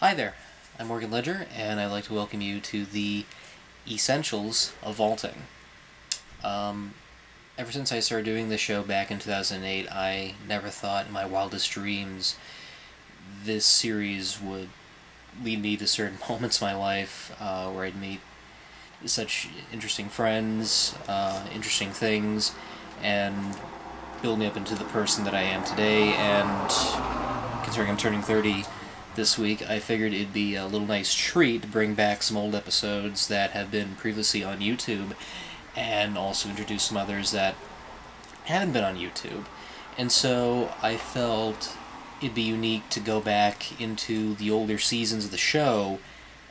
Hi there, I'm Morgan Ledger, and I'd like to welcome you to the Essentials of Vaulting. Ever since I started doing this show back in 2008, I never thought in my wildest dreams this series would lead me to certain moments in my life where I'd meet such interesting friends, interesting things, and build me up into the person that I am today. And considering I'm turning 30 this week, I figured it'd be a little nice treat to bring back some old episodes that have been previously on YouTube, and also introduce some others that haven't been on YouTube. And so I felt it'd be unique to go back into the older seasons of the show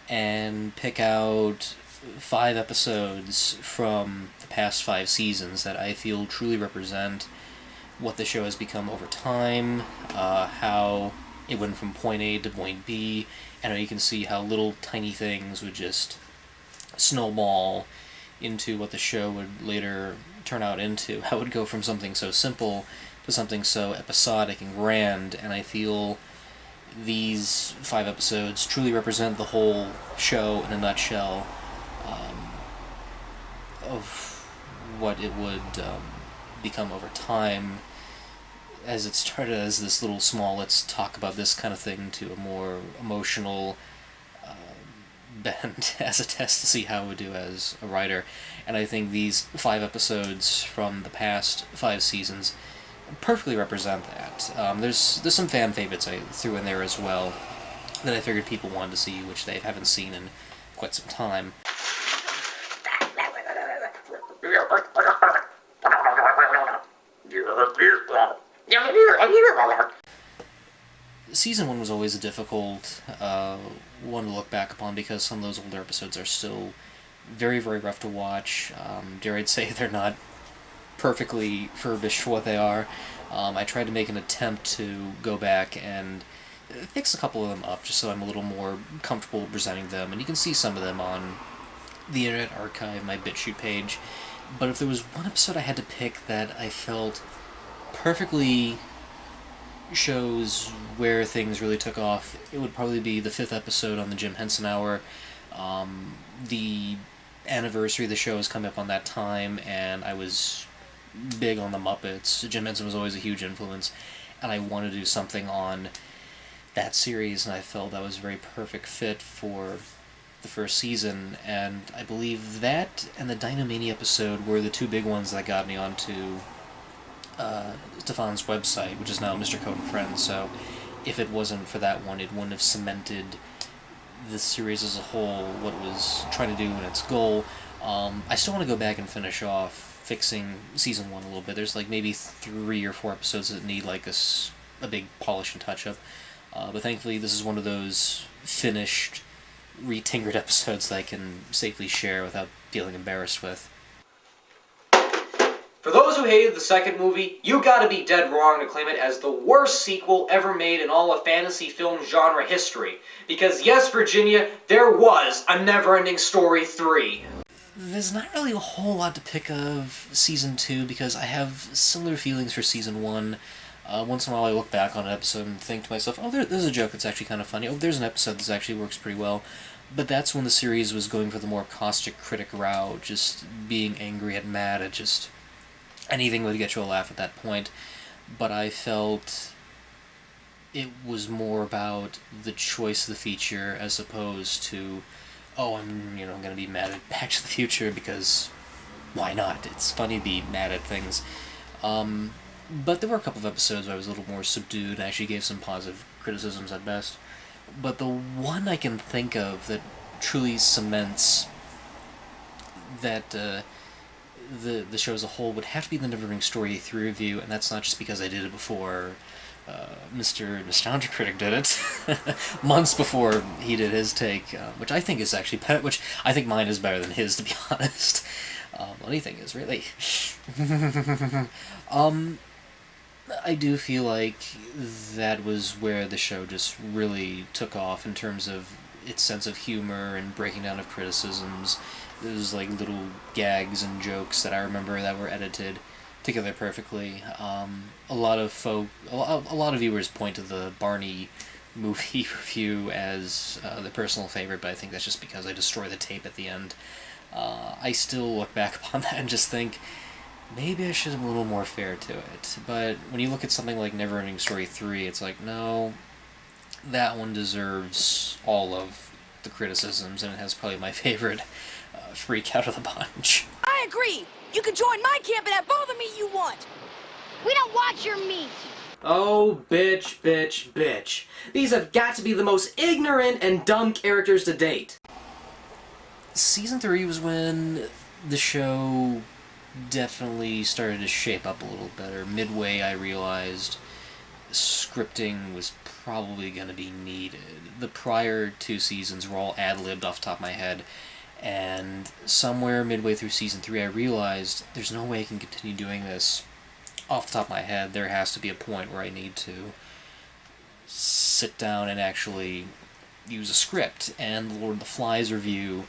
and pick out 5 episodes from the past 5 seasons that I feel truly represent what the show has become over time, how it went from point A to point B, and you can see how little tiny things would just snowball into what the show would later turn out into. How it would go from something so simple to something so episodic and grand, and I feel these 5 episodes truly represent the whole show in a nutshell, of what it would become over time, as it started as this little small let's talk about this kind of thing to a more emotional bent as a test to see how it would do as a writer. And I think these 5 episodes from the past 5 seasons perfectly represent that. There's some fan favorites I threw in there as well that I figured people wanted to see, which they haven't seen in quite some time. Season 1 was always a difficult one to look back upon because some of those older episodes are still very, very rough to watch. Dare I say they're not perfectly furbished for what they are. I tried to make an attempt to go back and fix a couple of them up just so I'm a little more comfortable presenting them, and you can see some of them on the Internet Archive, my BitChute page. But if there was one episode I had to pick that I felt perfectly shows where things really took off, it would probably be the 5th episode on the Jim Henson Hour. The anniversary of the show is coming up on that time, and I was big on the Muppets. Jim Henson was always a huge influence, and I wanted to do something on that series, and I felt that was a very perfect fit for the first season. And I believe that and the Dynamania episode were the two big ones that got me onto Stefan's website, which is now Mr. Code and Friends. So if it wasn't for that one, it wouldn't have cemented the series as a whole, what it was trying to do and its goal. I still want to go back and finish off fixing season 1 a little bit. There's like maybe 3 or 4 episodes that need like a big polish and touch up. But thankfully this is one of those finished, re-tinkered episodes that I can safely share without feeling embarrassed with. For those who hated the second movie, you gotta be dead wrong to claim it as the worst sequel ever made in all of fantasy film genre history. Because yes, Virginia, there was a Neverending Story 3. There's not really a whole lot to pick of Season 2 because I have similar feelings for Season 1. Once in a while I look back on an episode and think to myself, oh, there's a joke that's actually kind of funny. Oh, there's an episode that actually works pretty well. But that's when the series was going for the more caustic critic route, just being angry and mad at just anything would get you a laugh at that point. But I felt it was more about the choice of the feature as opposed to, oh, I'm going to be mad at Back to the Future because why not? It's funny to be mad at things. But there were a couple of episodes where I was a little more subdued and actually gave some positive criticisms at best. But the one I can think of that truly cements that the show as a whole would have to be the Neverending Story 3 review, and that's not just because I did it before Mr. Nostalgia Critic did it, months before he did his take, which I think is actually better, which I think mine is better than his, to be honest. Anything is, really. I do feel like that was where the show just really took off in terms of its sense of humor and breaking down of criticisms. There's like little gags and jokes that I remember that were edited together perfectly. A lot of viewers point to the Barney movie review as the personal favorite, but I think that's just because I destroy the tape at the end. I still look back upon that and just think, maybe I should have been a little more fair to it. But when you look at something like Neverending Story 3, it's like, no, that one deserves all of the criticisms, and it has probably my favorite freak out of the bunch. I agree! You can join my camp and have all the meat you want! We don't watch your meat! Oh, bitch, bitch, bitch. These have got to be the most ignorant and dumb characters to date. Season 3 was when the show definitely started to shape up a little better. Midway, I realized scripting was probably going to be needed. The prior 2 seasons were all ad-libbed off the top of my head, and somewhere midway through Season 3 I realized there's no way I can continue doing this off the top of my head. There has to be a point where I need to sit down and actually use a script, and Lord of the Flies review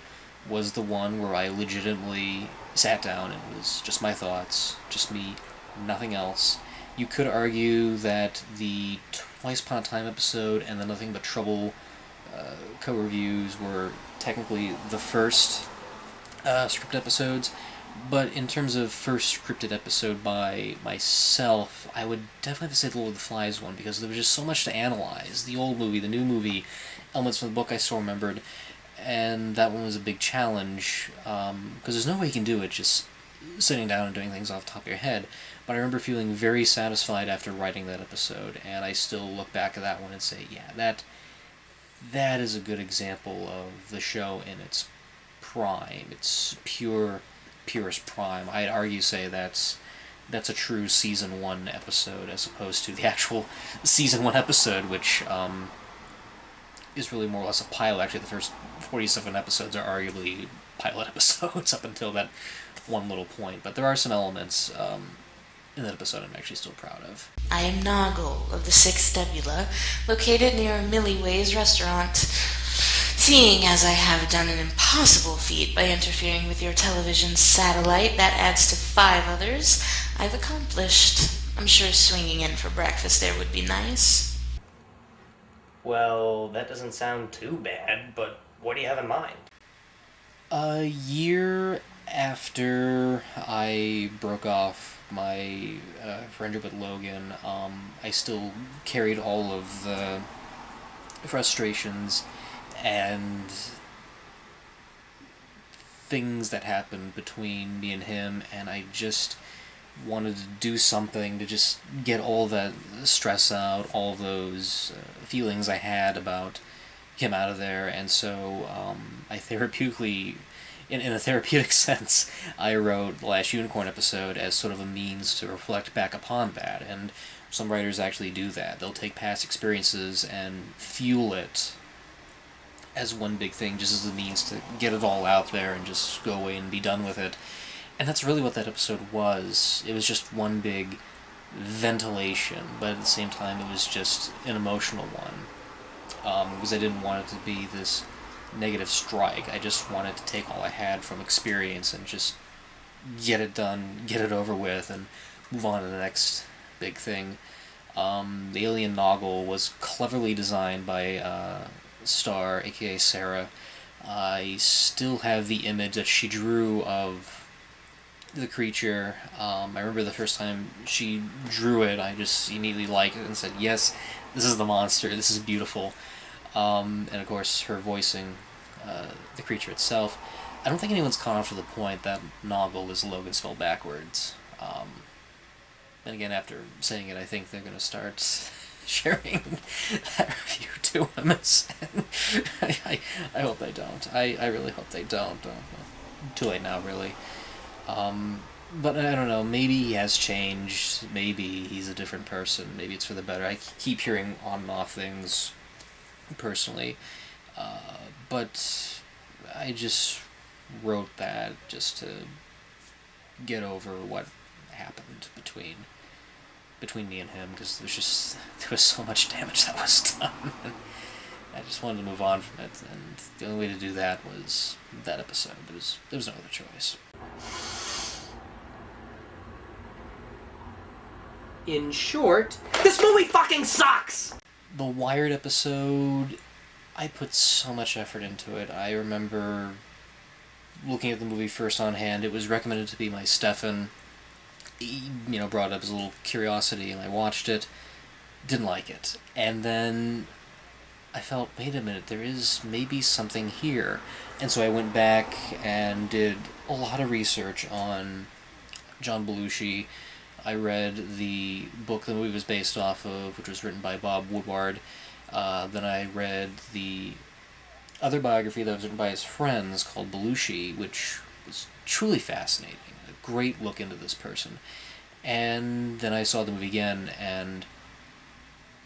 was the one where I legitimately sat down and it was just my thoughts, just me, nothing else. You could argue that the Twice Upon a Time episode and the Nothing But Trouble co-reviews were technically the first scripted episodes, but in terms of first scripted episode by myself, I would definitely have to say the Lord of the Flies one, because there was just so much to analyze. The old movie, the new movie, elements from the book I still remembered, and that one was a big challenge, because there's no way you can do it just sitting down and doing things off the top of your head. But I remember feeling very satisfied after writing that episode, and I still look back at that one and say, yeah, that is a good example of the show in its prime. It's purest prime. I'd argue say that's a true Season 1 episode, as opposed to the actual Season 1 episode, which is really more or less a pilot. Actually, the first 47 episodes are arguably pilot episodes up until that one little point. But there are some elements in that episode I'm actually still proud of. I am Noggle of the Sixth Nebula, located near Millie Way's restaurant. Seeing as I have done an impossible feat by interfering with your television satellite that adds to 5 others, I've accomplished. I'm sure swinging in for breakfast there would be nice. Well, that doesn't sound too bad, but what do you have in mind? A year after I broke off my friendship with Logan, I still carried all of the frustrations and things that happened between me and him, and I just wanted to do something to just get all that stress out, all those feelings I had about him out of there, and so I therapeutically, in a therapeutic sense, I wrote the Last Unicorn episode as sort of a means to reflect back upon that, and some writers actually do that. They'll take past experiences and fuel it as one big thing, just as a means to get it all out there and just go away and be done with it. And that's really what that episode was. It was just one big ventilation, but at the same time it was just an emotional one. Because I didn't want it to be this negative strike. I just wanted to take all I had from experience and just get it done, get it over with, and move on to the next big thing. The alien Noggle was cleverly designed by Star, aka Sarah. I still have the image that she drew of the creature. I remember the first time she drew it, I just immediately liked it and said, yes, this is the monster, this is beautiful. And of course, her voicing the creature itself. I don't think anyone's caught on to the point that Noggle is Logan spelled backwards. And again, after saying it, I think they're going to start sharing that review to him. I hope they don't. I really hope they don't. Too late now, really. But I don't know, maybe he has changed, maybe he's a different person, maybe it's for the better. I keep hearing on and off things personally, but I just wrote that just to get over what happened between me and him, because there was so much damage that was done. I just wanted to move on from it, and the only way to do that was that episode. There was no other choice. In short, this movie fucking sucks! The Wired episode, I put so much effort into it. I remember looking at the movie first on hand. It was recommended to be by Stefan. He, brought it up as a little curiosity, and I watched it. Didn't like it. And then I felt, wait a minute, there is maybe something here. And so I went back and did a lot of research on John Belushi. I read the book the movie was based off of, which was written by Bob Woodward. Then I read the other biography that was written by his friends called Belushi, which was truly fascinating. A great look into this person. And then I saw the movie again, and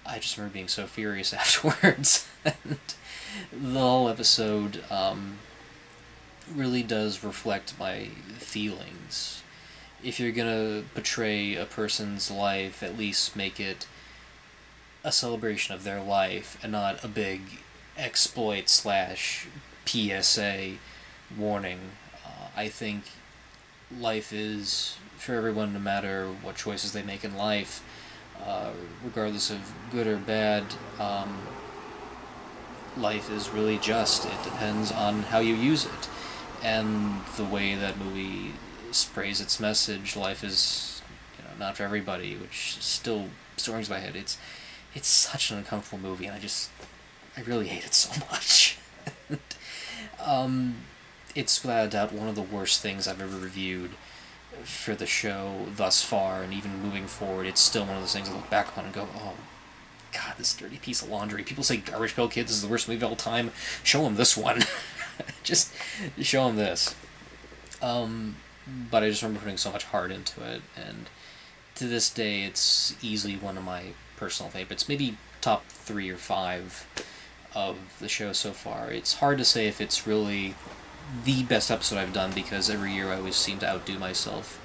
I just remember being so furious afterwards. And the whole episode really does reflect my feelings. If you're gonna portray a person's life, at least make it a celebration of their life and not a big exploit / PSA warning. I think life is for everyone, no matter what choices they make in life, regardless of good or bad. Life is really just. It depends on how you use it. And the way that movie sprays its message, life is, not for everybody, which still rings my head. It's such an uncomfortable movie, and I really hate it so much. It's without a doubt one of the worst things I've ever reviewed for the show thus far, and even moving forward, it's still one of those things I look back on and go, oh, God, this dirty piece of laundry. People say Garbage Pail Kids is the worst movie of all time. Show them this one. Just show them this. But I just remember putting so much heart into it, and to this day, it's easily one of my personal favorites. Maybe top 3 or 5 of the show so far. It's hard to say if it's really the best episode I've done, because every year I always seem to outdo myself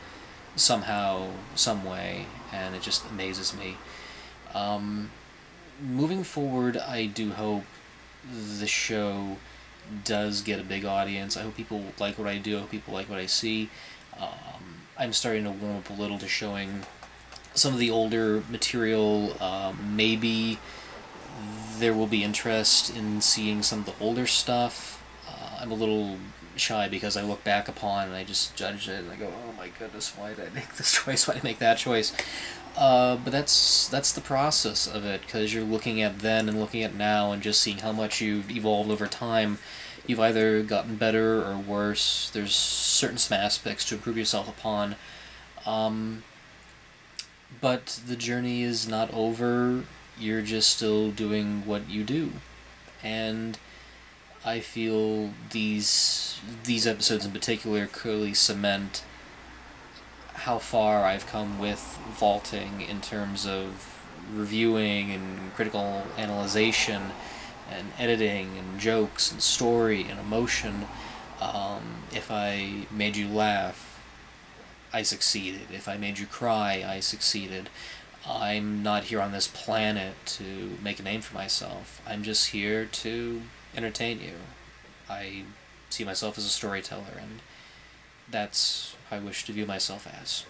somehow, some way, and it just amazes me. Moving forward, I do hope the show does get a big audience. I hope people like what I do. I hope people like what I see. I'm starting to warm up a little to showing some of the older material. Maybe there will be interest in seeing some of the older stuff. I'm a little shy because I look back upon and I just judge it and I go, oh my goodness, why did I make this choice? Why did I make that choice? But that's the process of it, because you're looking at then and looking at now and just seeing how much you've evolved over time. You've either gotten better or worse. There's certain aspects to improve yourself upon. But the journey is not over. You're just still doing what you do. And I feel these episodes in particular clearly cement how far I've come with vaulting in terms of reviewing and critical analyzation and editing and jokes and story and emotion. If I made you laugh, I succeeded. If I made you cry, I succeeded. I'm not here on this planet to make a name for myself. I'm just here to entertain you. I see myself as a storyteller, and that's how I wish to view myself as.